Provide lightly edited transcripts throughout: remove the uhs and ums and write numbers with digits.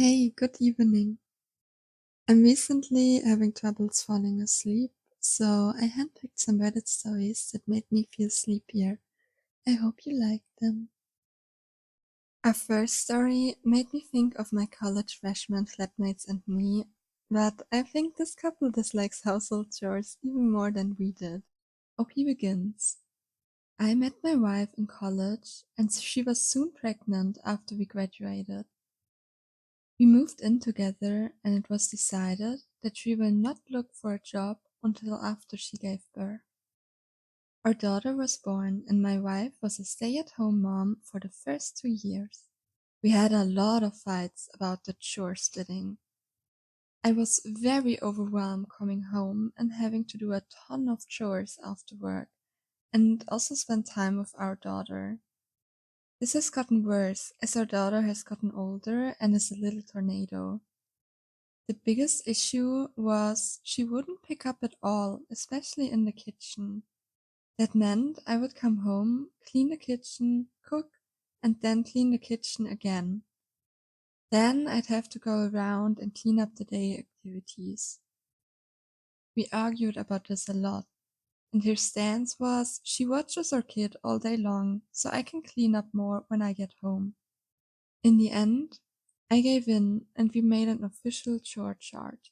Hey, good evening. I'm recently having troubles falling asleep, so I handpicked some Reddit stories that made me feel sleepier. I hope you like them. Our first story made me think of my college freshman flatmates and me, but I think this couple dislikes household chores even more than we did. OP begins. I met my wife in college, and she was soon pregnant after we graduated. We moved in together and it was decided that she will not look for a job until after she gave birth. Our daughter was born and my wife was a stay-at-home mom for the first 2 years. We had a lot of fights about the chore splitting. I was very overwhelmed coming home and having to do a ton of chores after work and also spend time with our daughter. This has gotten worse as our daughter has gotten older and is a little tornado. The biggest issue was she wouldn't pick up at all, especially in the kitchen. That meant I would come home, clean the kitchen, cook, and then clean the kitchen again. Then I'd have to go around and clean up the day activities. We argued about this a lot, and her stance was she watches our kid all day long, so I can clean up more when I get home. In the end, I gave in and we made an official chore chart.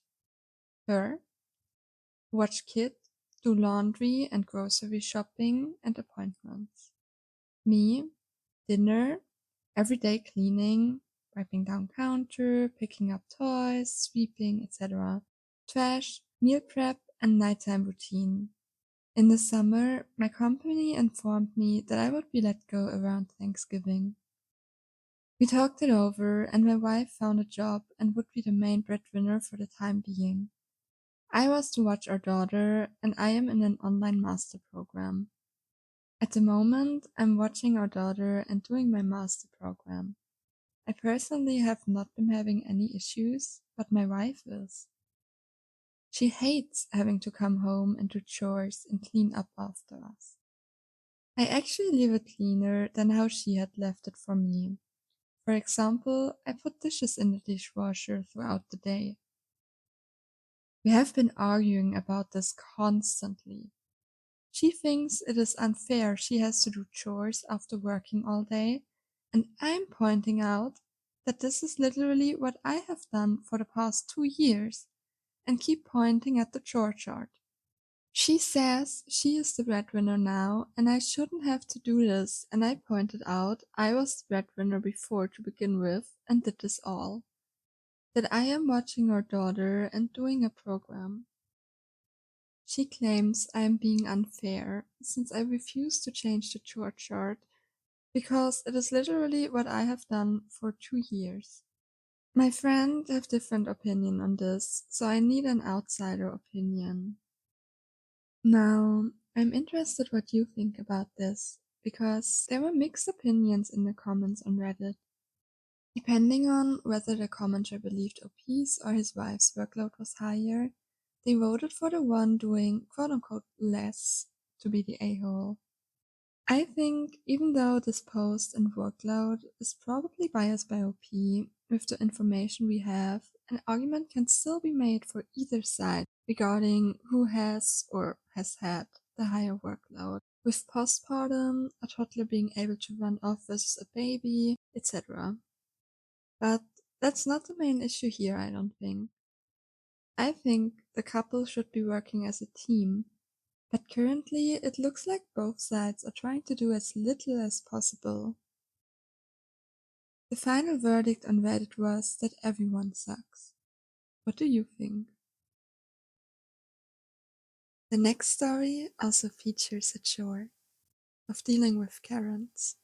Her, watch kid, do laundry and grocery shopping and appointments. Me, dinner, everyday cleaning, wiping down counter, picking up toys, sweeping, etc. Trash, meal prep, and nighttime routine. In the summer, my company informed me that I would be let go around Thanksgiving. We talked it over, and my wife found a job and would be the main breadwinner for the time being. I was to watch our daughter, and I am in an online master program. At the moment, I'm watching our daughter and doing my master program. I personally have not been having any issues, but my wife is. She hates having to come home and do chores and clean up after us. I actually leave it cleaner than how she had left it for me. For example, I put dishes in the dishwasher throughout the day. We have been arguing about this constantly. She thinks it is unfair she has to do chores after working all day, and I'm pointing out that this is literally what I have done for the past 2 years, and keep pointing at the chore chart. She says she is the breadwinner now, and I shouldn't have to do this, and I pointed out I was the breadwinner before to begin with, and did this all. That I am watching our daughter and doing a program. She claims I am being unfair since I refuse to change the chore chart because it is literally what I have done for 2 years. My friends have different opinion on this, so I need an outsider opinion. Now, I'm interested what you think about this because there were mixed opinions in the comments on Reddit. Depending on whether the commenter believed OP's or his wife's workload was higher, they voted for the one doing quote-unquote less to be the a-hole. I think even though this post and workload is probably biased by OP, with the information we have, an argument can still be made for either side regarding who has or has had the higher workload, with postpartum, a toddler being able to run off versus a baby, etc. But that's not the main issue here, I don't think. I think the couple should be working as a team, but currently it looks like both sides are trying to do as little as possible. The final verdict on Reddit was that everyone sucks. What do you think? The next story also features a chore of dealing with Karens.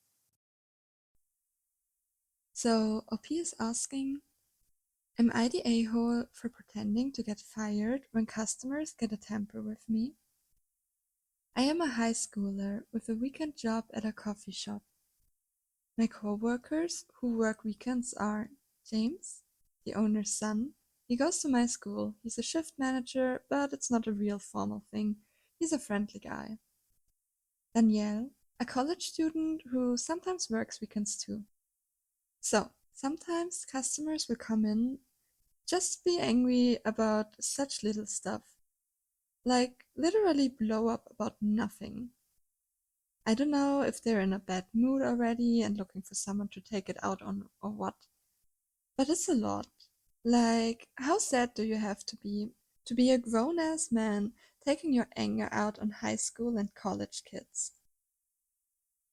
So OP is asking, am I the a-hole for pretending to get fired when customers get a temper with me? I am a high schooler with a weekend job at a coffee shop. My co-workers who work weekends are James, the owner's son. He goes to my school. He's a shift manager, but it's not a real formal thing. He's a friendly guy. Danielle, a college student who sometimes works weekends too. So, Sometimes customers will come in just be angry about such little stuff, like literally blow up about nothing. I don't know if they're in a bad mood already and looking for someone to take it out on or what, but it's a lot. Like, how sad do you have to be a grown ass man taking your anger out on high school and college kids?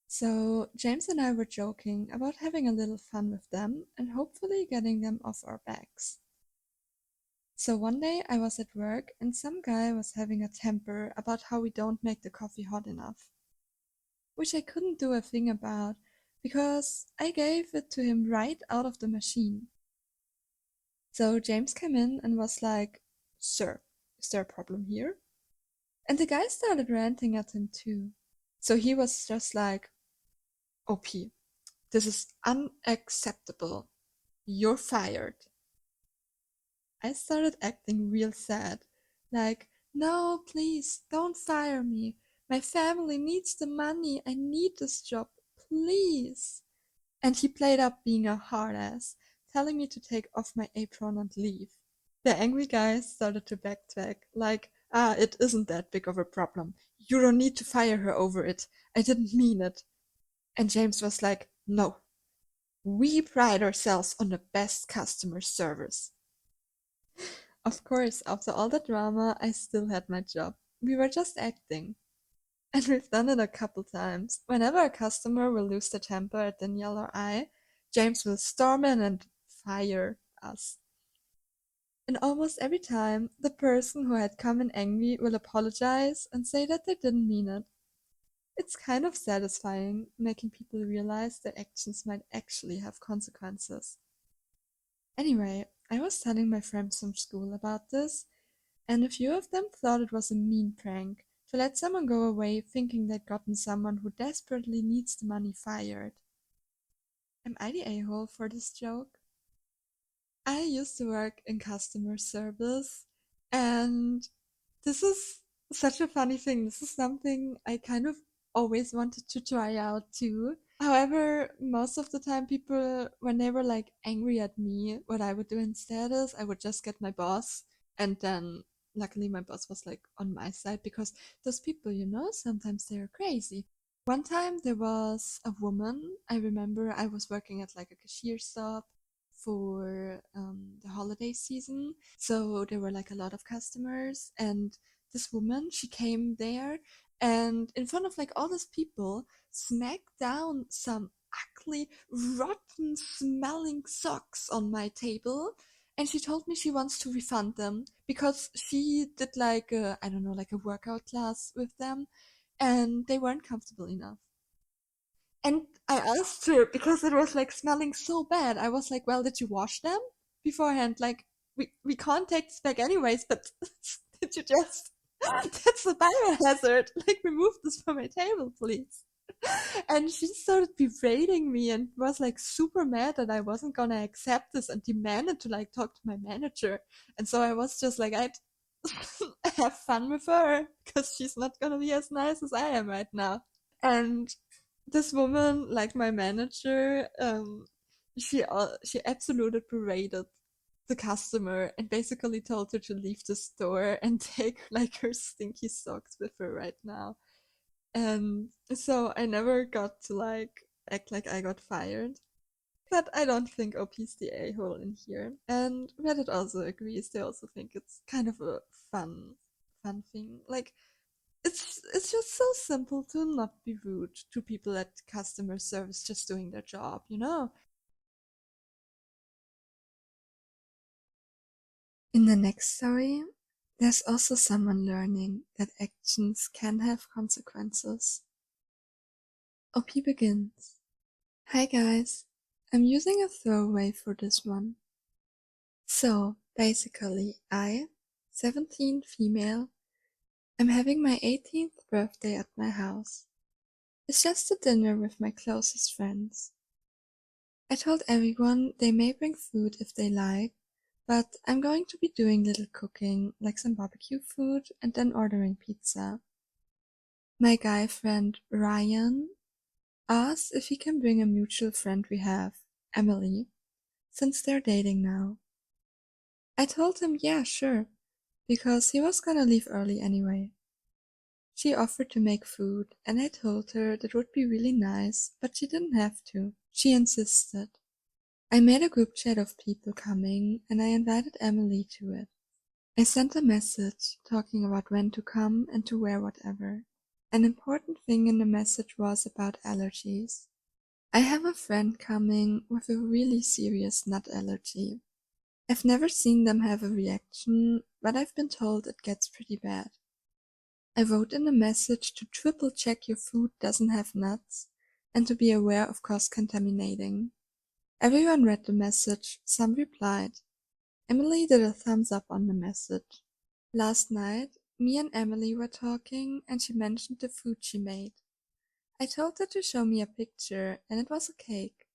So, James and I were joking about having a little fun with them and hopefully getting them off our backs. So one day I was at work and some guy was having a temper about how we don't make the coffee hot enough, which I couldn't do a thing about because I gave it to him right out of the machine. So James came in and was like, "Sir, is there a problem here?" And the guy started ranting at him too. So he was just like, "OP, this is unacceptable. You're fired." I started acting real sad. Like, "No, please, don't fire me. My family needs the money. I need this job. Please." And he played up being a hard ass, telling me to take off my apron and leave. The angry guy started to backtrack, like, it isn't that big of a problem. You don't need to fire her over it. I didn't mean it." And James was like, "No, we pride ourselves on the best customer service." Of course, after all the drama, I still had my job. We were just acting. And we've done it a couple times. Whenever a customer will lose their temper at Danielle or I, James will storm in and fire us. And almost every time, the person who had come in angry will apologize and say that they didn't mean it. It's kind of satisfying, making people realize their actions might actually have consequences. Anyway, I was telling my friends from school about this, and a few of them thought it was a mean prank to let someone go away thinking they'd gotten someone who desperately needs the money fired. Am I the a-hole for this joke? I used to work in customer service, and this is such a funny thing. This is something I kind of always wanted to try out too. However, most of the time people, when they were like angry at me, what I would do instead is I would just get my boss and then luckily my boss was like on my side because those people, sometimes they're crazy. One time there was a woman, I remember I was working at like a cashier stop for the holiday season. So there were like a lot of customers and this woman, she came there and in front of like all these people smacked down some ugly, rotten smelling socks on my table. And she told me she wants to refund them because she did like a, I don't know, like a workout class with them and they weren't comfortable enough. And I asked her because it was like smelling so bad. I was like, "Well, did you wash them beforehand? Like, we can't take this back anyways, but did you just, that's a biohazard. Like, remove this from my table, please." And she started berating me and was like super mad that I wasn't gonna accept this and demanded to like talk to my manager. And so I was just like, I'd have fun with her because she's not gonna be as nice as I am right now. And this woman, like my manager, she absolutely berated the customer and basically told her to leave the store and take like her stinky socks with her right now. And so I never got to like act like I got fired. But I don't think OP's the a-hole in here. And Reddit also agrees. They also think it's kind of a fun thing. Like it's just so simple to not be rude to people at customer service just doing their job, you know? In the next story, there's also someone learning that actions can have consequences. OP begins. Hi guys, I'm using a throwaway for this one. So, basically, 17 female, am having my 18th birthday at my house. It's just a dinner with my closest friends. I told everyone they may bring food if they like, but I'm going to be doing little cooking, like some barbecue food, and then ordering pizza. My guy friend Ryan asked if he can bring a mutual friend we have, Emily. since they're dating now. I told him yeah, sure, because he was gonna leave early anyway. She offered to make food, and I told her that would be really nice, but she didn't have to. She insisted. I made a group chat of people coming, and I invited Emily to it. I sent a message talking about when to come and to wear whatever. An important thing in the message was about allergies. I have a friend coming with a really serious nut allergy. I've never seen them have a reaction, but I've been told it gets pretty bad. I wrote in the message to triple check your food doesn't have nuts and to be aware of cross-contaminating. Everyone read the message, some replied. Emily did a thumbs up on the message. Last night, me and Emily were talking and she mentioned the food she made. I told her to show me a picture and it was a cake.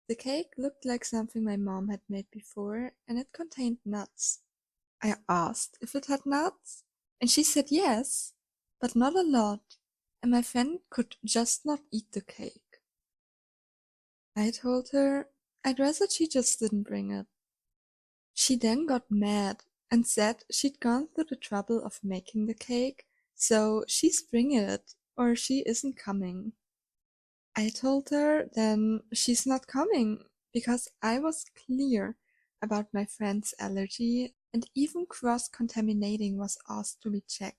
The cake looked like something my mom had made before and it contained nuts. I asked if it had nuts and she said yes, but not a lot, and my friend could just not eat the cake. I told her I'd rather she just didn't bring it. She then got mad and said she'd gone through the trouble of making the cake, so she's bringing it, or she isn't coming. I told her then she's not coming, because I was clear about my friend's allergy, and even cross-contaminating was asked to be checked.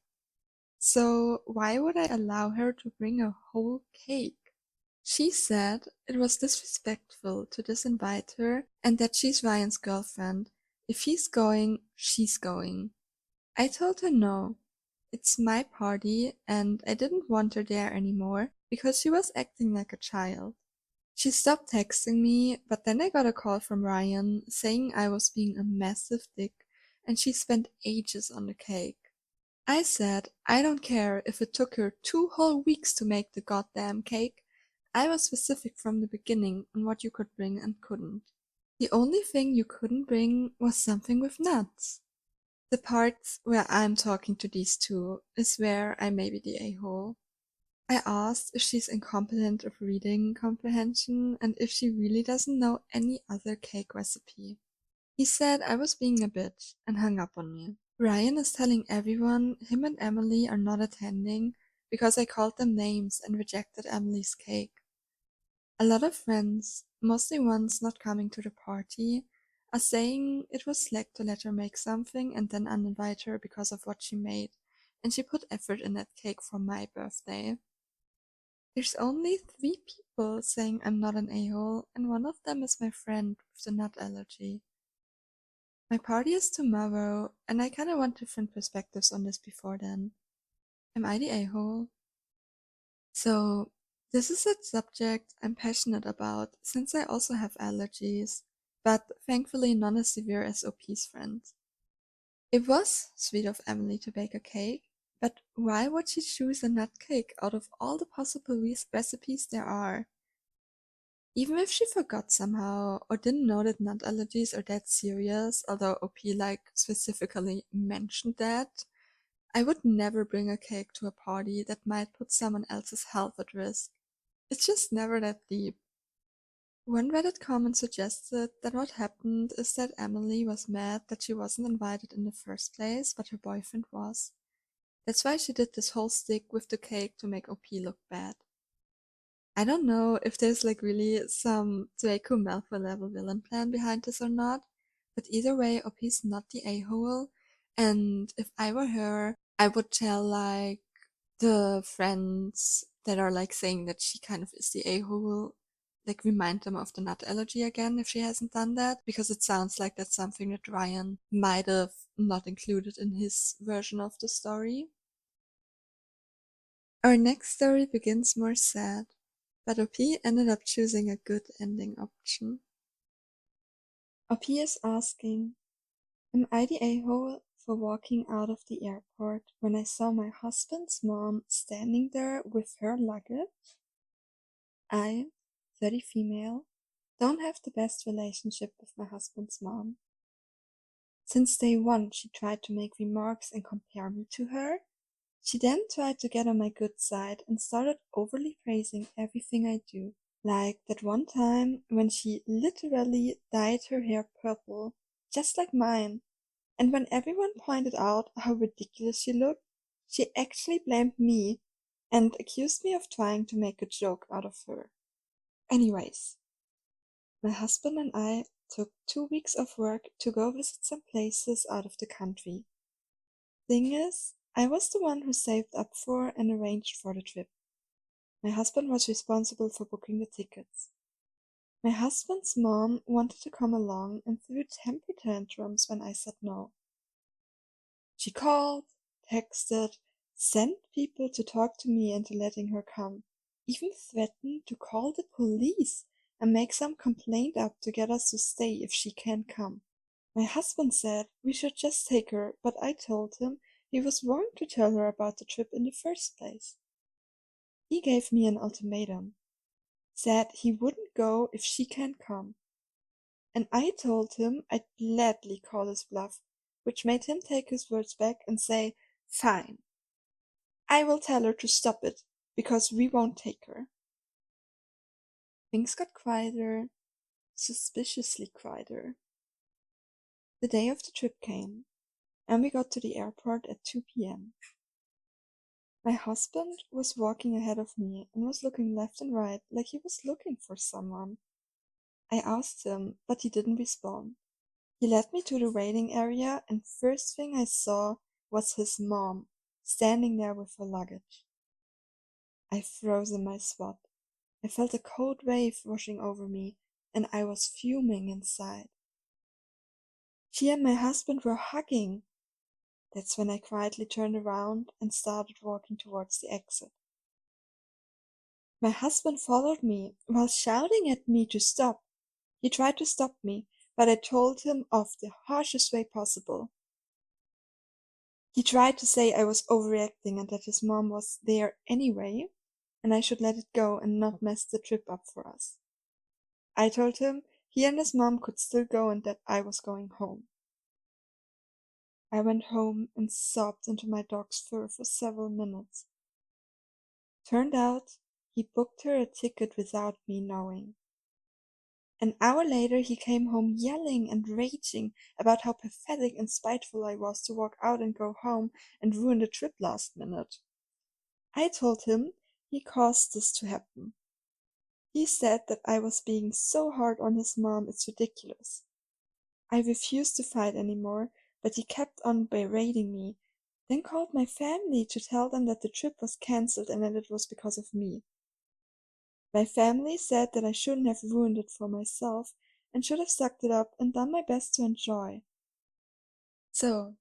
So why would I allow her to bring a whole cake? She said it was disrespectful to disinvite her and that she's Ryan's girlfriend. If he's going, she's going. I told her no. It's my party and I didn't want her there anymore because she was acting like a child. She stopped texting me, but then I got a call from Ryan saying I was being a massive dick and she spent ages on the cake. I said I don't care if it took her 2 whole weeks to make the goddamn cake. I was specific from the beginning on what you could bring and couldn't. The only thing you couldn't bring was something with nuts. The parts where I'm talking to these two is where I may be the a-hole. I asked if she's incompetent of reading comprehension and if she really doesn't know any other cake recipe. He said I was being a bitch and hung up on me. Ryan is telling everyone him and Emily are not attending because I called them names and rejected Emily's cake. A lot of friends, mostly ones not coming to the party, are saying it was slack to let her make something and then uninvite her because of what she made, and she put effort in that cake for my birthday. There's only 3 people saying I'm not an a-hole, and one of them is my friend with the nut allergy. My party is tomorrow, and I kinda want different perspectives on this before then. Am I the a-hole? So, this is a subject I'm passionate about since I also have allergies, but thankfully none as severe as OP's friends. It was sweet of Emily to bake a cake, but why would she choose a nut cake out of all the possible recipes there are? Even if she forgot somehow or didn't know that nut allergies are that serious, although OP specifically mentioned that, I would never bring a cake to a party that might put someone else's health at risk. It's just never that deep. One Reddit comment suggested that what happened is that Emily was mad that she wasn't invited in the first place, but her boyfriend was. That's why she did this whole stick with the cake to make OP look bad. I don't know if there's really some Draco Malfoy level villain plan behind this or not, but either way, OP's not the a-hole, and if I were her, I would tell the friends that are saying that she kind of is the a-hole, remind them of the nut allergy again if she hasn't done that, because it sounds like that's something that Ryan might have not included in his version of the story. Our next story begins more sad, but OP ended up choosing a good ending option. OP is asking, am I the a-hole for walking out of the airport when I saw my husband's mom standing there with her luggage? I, 30 female, don't have the best relationship with my husband's mom. Since day one, she tried to make remarks and compare me to her. She then tried to get on my good side and started overly praising everything I do. Like that one time when she literally dyed her hair purple, just like mine, and when everyone pointed out how ridiculous she looked, she actually blamed me and accused me of trying to make a joke out of her. Anyways, my husband and I took 2 weeks of work to go visit some places out of the country. Thing is, I was the one who saved up for and arranged for the trip. My husband was responsible for booking the tickets. My husband's mom wanted to come along and threw temper tantrums when I said no. She called, texted, sent people to talk to me into letting her come, even threatened to call the police and make some complaint up to get us to stay if she can't come. My husband said we should just take her, but I told him he was wrong to tell her about the trip in the first place. He gave me an ultimatum, said he wouldn't go if she can't come, and I told him I'd gladly call his bluff, which made him take his words back and say, "Fine, I will tell her to stop it, because we won't take her." Things got quieter, suspiciously quieter. The day of the trip came, and we got to the airport at 2 p.m. My husband was walking ahead of me and was looking left and right like he was looking for someone. I asked him, but he didn't respond. He led me to the waiting area, and first thing I saw was his mom standing there with her luggage. I froze in my spot. I felt a cold wave washing over me, and I was fuming inside. She and my husband were hugging. That's when I quietly turned around and started walking towards the exit. My husband followed me while shouting at me to stop. He tried to stop me, but I told him off the harshest way possible. He tried to say I was overreacting and that his mom was there anyway, and I should let it go and not mess the trip up for us. I told him he and his mom could still go and that I was going home. I went home and sobbed into my dog's fur for several minutes. Turned out he booked her a ticket without me knowing. An hour later he came home yelling and raging about how pathetic and spiteful I was to walk out and go home and ruin the trip last minute. I told him he caused this to happen. He said that I was being so hard on his mom it's ridiculous. I refused to fight anymore, but he kept on berating me, then called my family to tell them that the trip was cancelled and that it was because of me. My family said that I shouldn't have ruined it for myself and should have sucked it up and done my best to enjoy. So,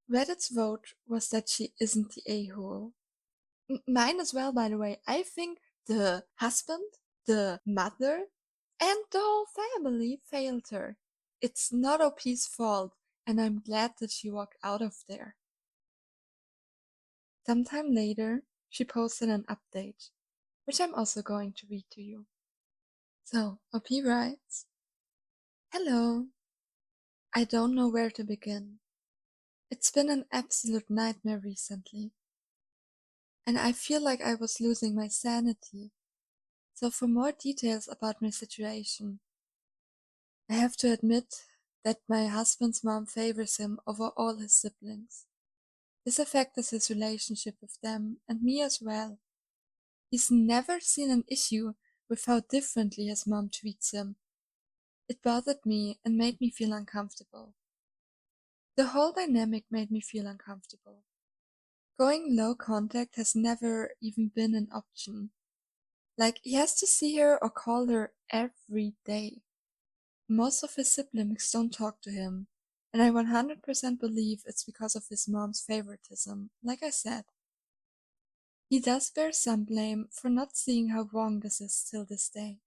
Reddit's vote was that she isn't the a-hole. Mine as well, by the way. I think the husband, the mother, and the whole family failed her. It's not OP's fault, and I'm glad that she walked out of there. Sometime later, she posted an update, which I'm also going to read to you. So, OP writes, "Hello. I don't know where to begin. It's been an absolute nightmare recently, and I feel like I was losing my sanity. So for more details about my situation, I have to admit that my husband's mom favors him over all his siblings. This affected his relationship with them and me as well. He's never seen an issue with how differently his mom treats him. It bothered me and made me feel uncomfortable. The whole dynamic made me feel uncomfortable. Going low contact has never even been an option. Like, he has to see her or call her every day. Most of his siblings don't talk to him, and I 100% believe it's because of his mom's favoritism, like I said. He does bear some blame for not seeing how wrong this is till this day.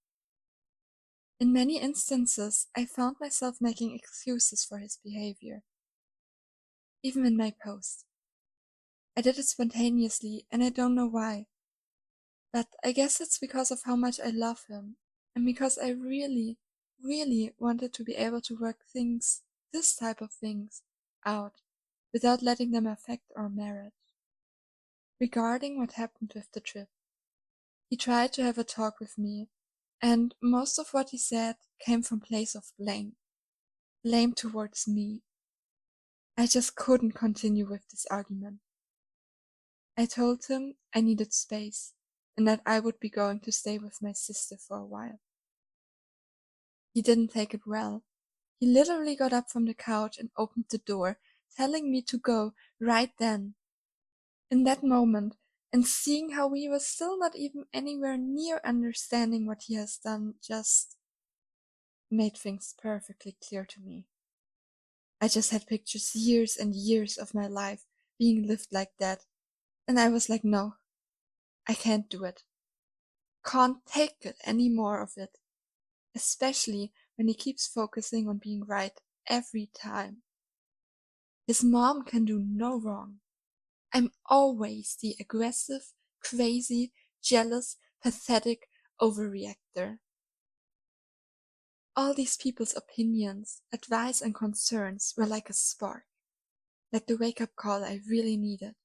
In many instances, I found myself making excuses for his behavior, even in my post. I did it spontaneously, and I don't know why. But I guess it's because of how much I love him, and because I really, really wanted to be able to work things, this type of things, out, without letting them affect our marriage. Regarding what happened with the trip, He tried to have a talk with me, and most of what he said came from place of blame. Blame towards me. I just couldn't continue with this argument. I told him I needed space and that I would be going to stay with my sister for a while. He didn't take it well. He literally got up from the couch and opened the door, telling me to go right then. In that moment, and seeing how we were still not even anywhere near understanding what he has done, just made things perfectly clear to me. I just had pictures years and years of my life being lived like that, and I was like, no, I can't do it. Can't take it any more of it. Especially when he keeps focusing on being right every time. His mom can do no wrong. I'm always the aggressive, crazy, jealous, pathetic overreactor. All these people's opinions, advice, and concerns were like a spark, like the wake-up call I really needed.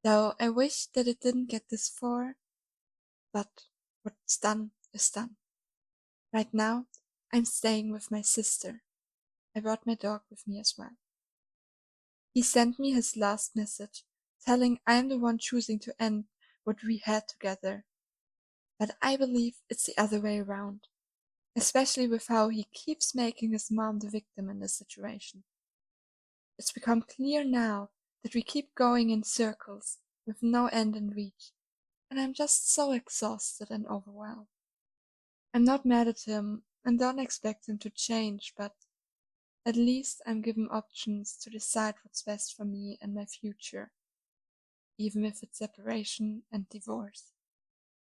Though I wish that it didn't get this far, but what's done is done. Right now, I'm staying with my sister. I brought my dog with me as well. He sent me his last message, telling I'm the one choosing to end what we had together. But I believe it's the other way around, especially with how he keeps making his mom the victim in this situation. It's become clear now that we keep going in circles with no end in reach, and I'm just so exhausted and overwhelmed. I'm not mad at him and don't expect him to change, but at least I'm given options to decide what's best for me and my future, even if it's separation and divorce.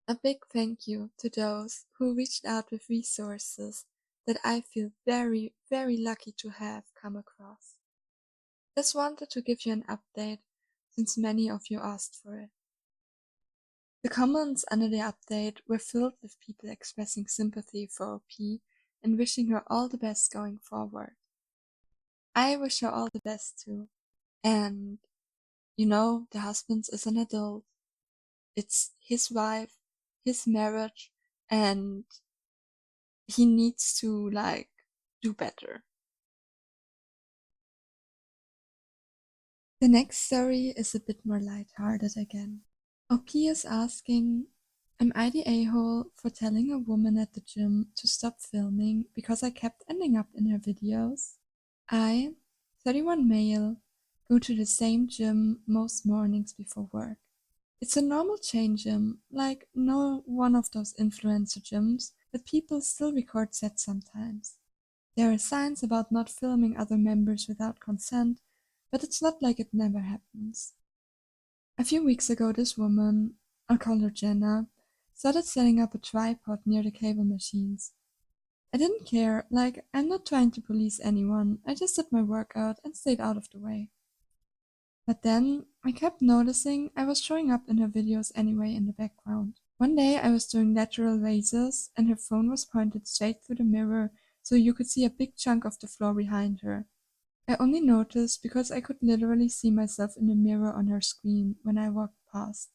A big thank you to those who reached out with resources that I feel very, very lucky to have come across. Just wanted to give you an update since many of you asked for it. The comments under the update were filled with people expressing sympathy for OP and wishing her all the best going forward. I wish her all the best too. And, the husband is an adult. It's his wife, his marriage, and he needs to, do better. The next story is a bit more lighthearted again. OP is asking, am I the a-hole for telling a woman at the gym to stop filming because I kept ending up in her videos? I, 31 male, go to the same gym most mornings before work. It's a normal chain gym, like no one of those influencer gyms, but people still record sets sometimes. There are signs about not filming other members without consent, but it's not like it never happens. A few weeks ago, this woman, I'll call her Jenna, started setting up a tripod near the cable machines. I didn't care, I'm not trying to police anyone, I just did my workout and stayed out of the way. But then, I kept noticing I was showing up in her videos anyway in the background. One day I was doing lateral raises and her phone was pointed straight through the mirror so you could see a big chunk of the floor behind her. I only noticed because I could literally see myself in the mirror on her screen when I walked past.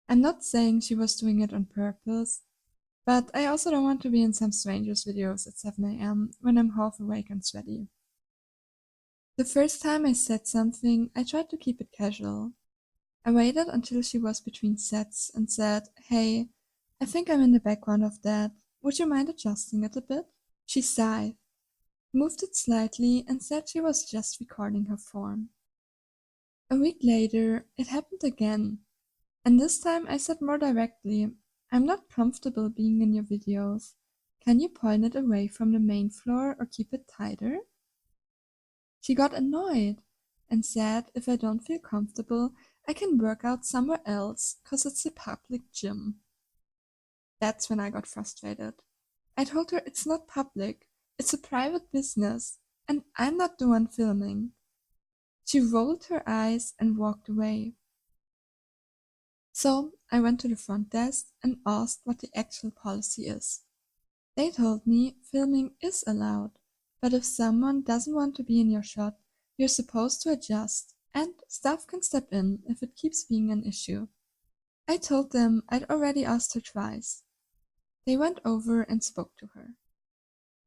I'm not saying she was doing it on purpose, but I also don't want to be in some stranger's videos at 7 a.m. when I'm half awake and sweaty. The first time I said something, I tried to keep it casual. I waited until she was between sets and said, hey, I think I'm in the background of that. Would you mind adjusting it a bit? She sighed, moved it slightly, and said she was just recording her form. A week later, it happened again, and this time I said more directly, I'm not comfortable being in your videos. Can you point it away from the main floor or keep it tighter? She got annoyed and said if I don't feel comfortable, I can work out somewhere else, 'cause it's a public gym. That's when I got frustrated. I told her it's not public, it's a private business, and I'm not the one filming. She rolled her eyes and walked away. So I went to the front desk and asked what the actual policy is. They told me filming is allowed, but if someone doesn't want to be in your shot, you're supposed to adjust, and staff can step in if it keeps being an issue. I told them I'd already asked her twice. They went over and spoke to her.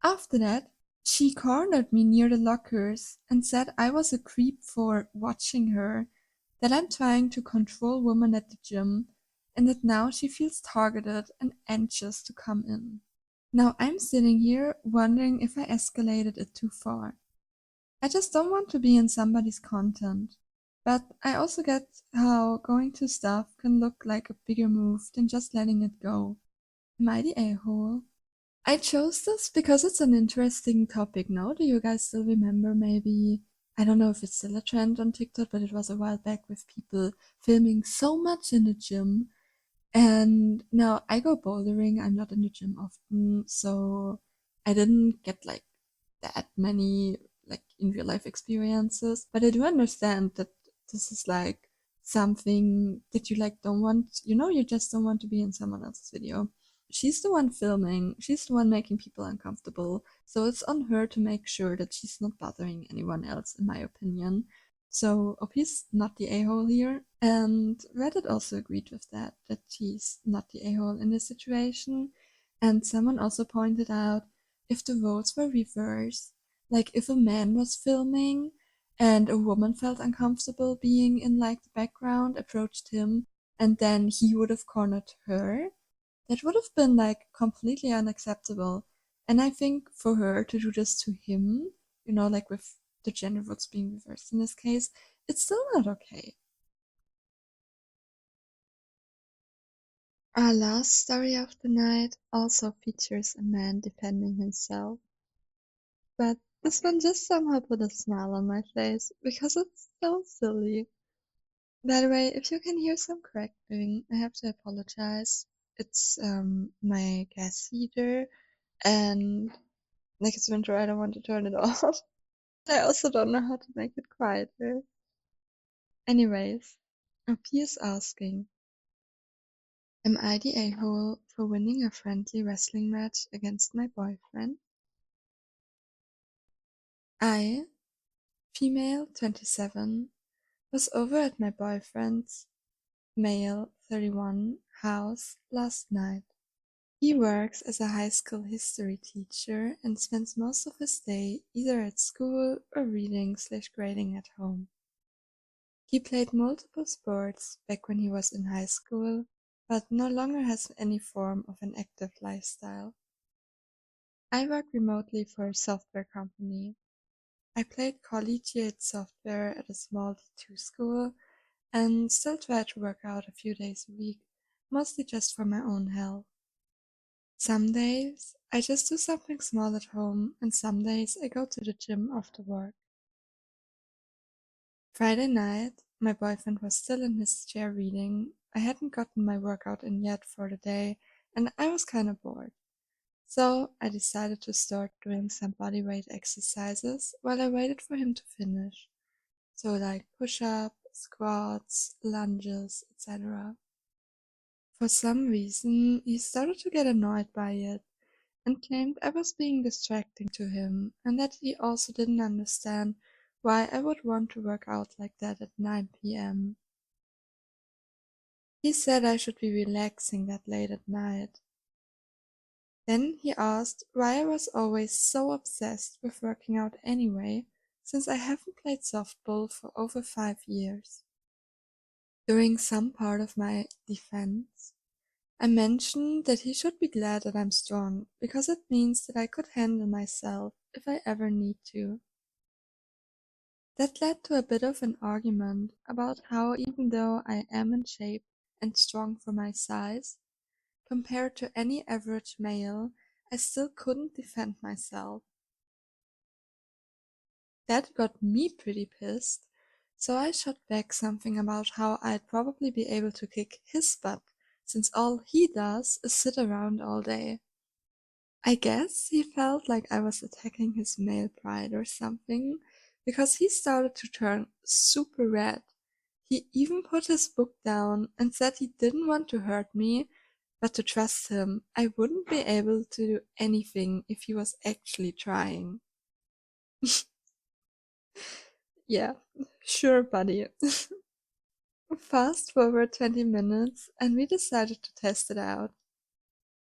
After that, she cornered me near the lockers and said I was a creep for watching her, that I'm trying to control women at the gym, and that now she feels targeted and anxious to come in. Now I'm sitting here wondering if I escalated it too far. I just don't want to be in somebody's content. But I also get how going to stuff can look like a bigger move than just letting it go. Am I the a-hole? I chose this because it's an interesting topic now. Do you guys still remember maybe? I don't know if it's still a trend on TikTok, but it was a while back with people filming so much in the gym. And now I go bouldering. I'm not in the gym often, so I didn't get like that many like in real life experiences. But I do understand that this is like something that you like don't want, you just don't want to be in someone else's video. She's the one filming, she's the one making people uncomfortable, so it's on her to make sure that she's not bothering anyone else, in my opinion. So OP's not the a-hole here, and Reddit also agreed with that she's not the a-hole in this situation. And someone also pointed out, if the roles were reversed, like if a man was filming and a woman felt uncomfortable being in like the background, approached him, and then he would have cornered her, that would have been like completely unacceptable. And I think for her to do this to him, like with the gender roles being reversed in this case, it's still not okay. Our last story of the night also features a man defending himself, but this one just somehow put a smile on my face because it's so silly. By the way, if you can hear some crackling, I have to apologize. It's my gas heater, and like it's winter, I don't want to turn it off. I also don't know how to make it quieter. Anyways, P is asking, am I the a-hole for winning a friendly wrestling match against my boyfriend? I, female 27, was over at my boyfriend's, male 31, house last night. He works as a high school history teacher and spends most of his day either at school or reading/grading at home. He played multiple sports back when he was in high school, but no longer has any form of an active lifestyle. I work remotely for a software company. I played collegiate software at a small D2 school and still try to work out a few days a week, mostly just for my own health. Some days I just do something small at home, and some days I go to the gym after work. Friday night, my boyfriend was still in his chair reading. I hadn't gotten my workout in yet for the day, and I was kind of bored. So I decided to start doing some bodyweight exercises while I waited for him to finish. So like push-ups, squats, lunges, etc. For some reason, he started to get annoyed by it and claimed I was being distracting to him, and that he also didn't understand why I would want to work out like that at 9 p.m. He said I should be relaxing that late at night. Then he asked why I was always so obsessed with working out anyway, since I haven't played softball for over 5 years. During some part of my defense, I mentioned that he should be glad that I'm strong, because it means that I could handle myself if I ever need to. That led to a bit of an argument about how, even though I am in shape and strong for my size, compared to any average male, I still couldn't defend myself. That got me pretty pissed, so I shot back something about how I'd probably be able to kick his butt, since all he does is sit around all day. I guess he felt like I was attacking his male pride or something, because he started to turn super red. He even put his book down and said he didn't want to hurt me, but to trust him, I wouldn't be able to do anything if he was actually trying. Yeah, sure, buddy. Fast forward 20 minutes, and we decided to test it out.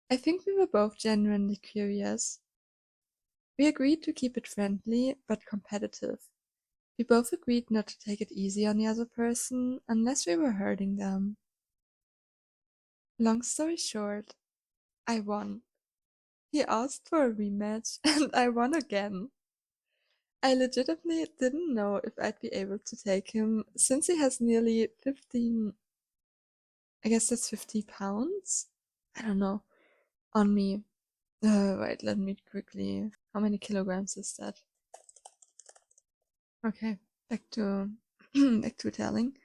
I think we were both genuinely curious. We agreed to keep it friendly, but competitive. We both agreed not to take it easy on the other person unless we were hurting them. Long story short, I won. He asked for a rematch, and I won again. I legitimately didn't know if I'd be able to take him since he has nearly 15, I guess that's 50 pounds? I don't know, on me. Wait, let me quickly. How many kilograms is that? Okay, back to back to telling.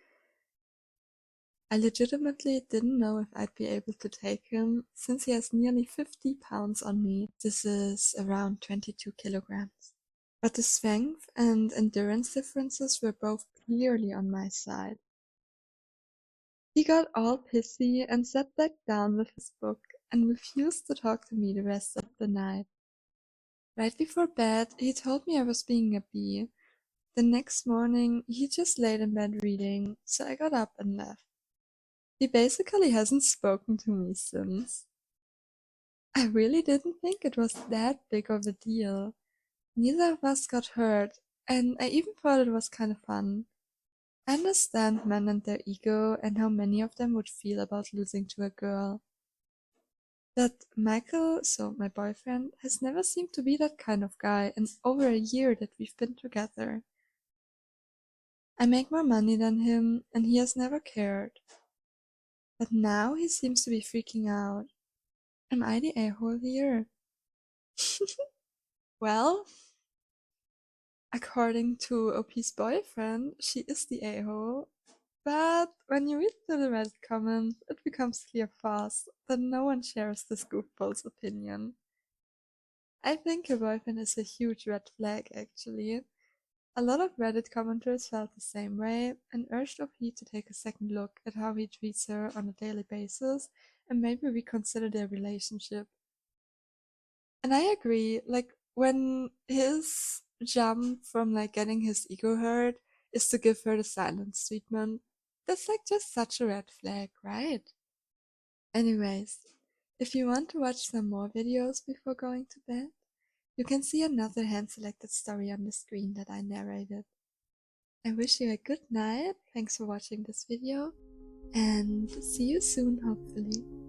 I legitimately didn't know if I'd be able to take him since he has nearly 50 pounds on me. This is around 22 kilograms. But the strength and endurance differences were both clearly on my side. He got all pissy and sat back down with his book and refused to talk to me the rest of the night. Right before bed, he told me I was being a bee. The next morning, he just laid in bed reading, so I got up and left. He basically hasn't spoken to me since. I really didn't think it was that big of a deal. Neither of us got hurt, and I even thought it was kind of fun. I understand men and their ego and how many of them would feel about losing to a girl. But Michael, so my boyfriend, has never seemed to be that kind of guy in over a year that we've been together. I make more money than him, and he has never cared. But now he seems to be freaking out. Am I the a-hole here? Well, according to OP's boyfriend, she is the a-hole. But when you read through the Reddit comments, it becomes clear fast that no one shares this goofball's opinion. I think your boyfriend is a huge red flag, actually. A lot of Reddit commenters felt the same way and urged OP to take a second look at how he treats her on a daily basis and maybe reconsider their relationship. And I agree, like, when his jump from like getting his ego hurt is to give her the silence treatment, that's like just such a red flag, right? Anyways, if you want to watch some more videos before going to bed, you can see another hand-selected story on the screen that I narrated. I wish you a good night, thanks for watching this video, and see you soon hopefully.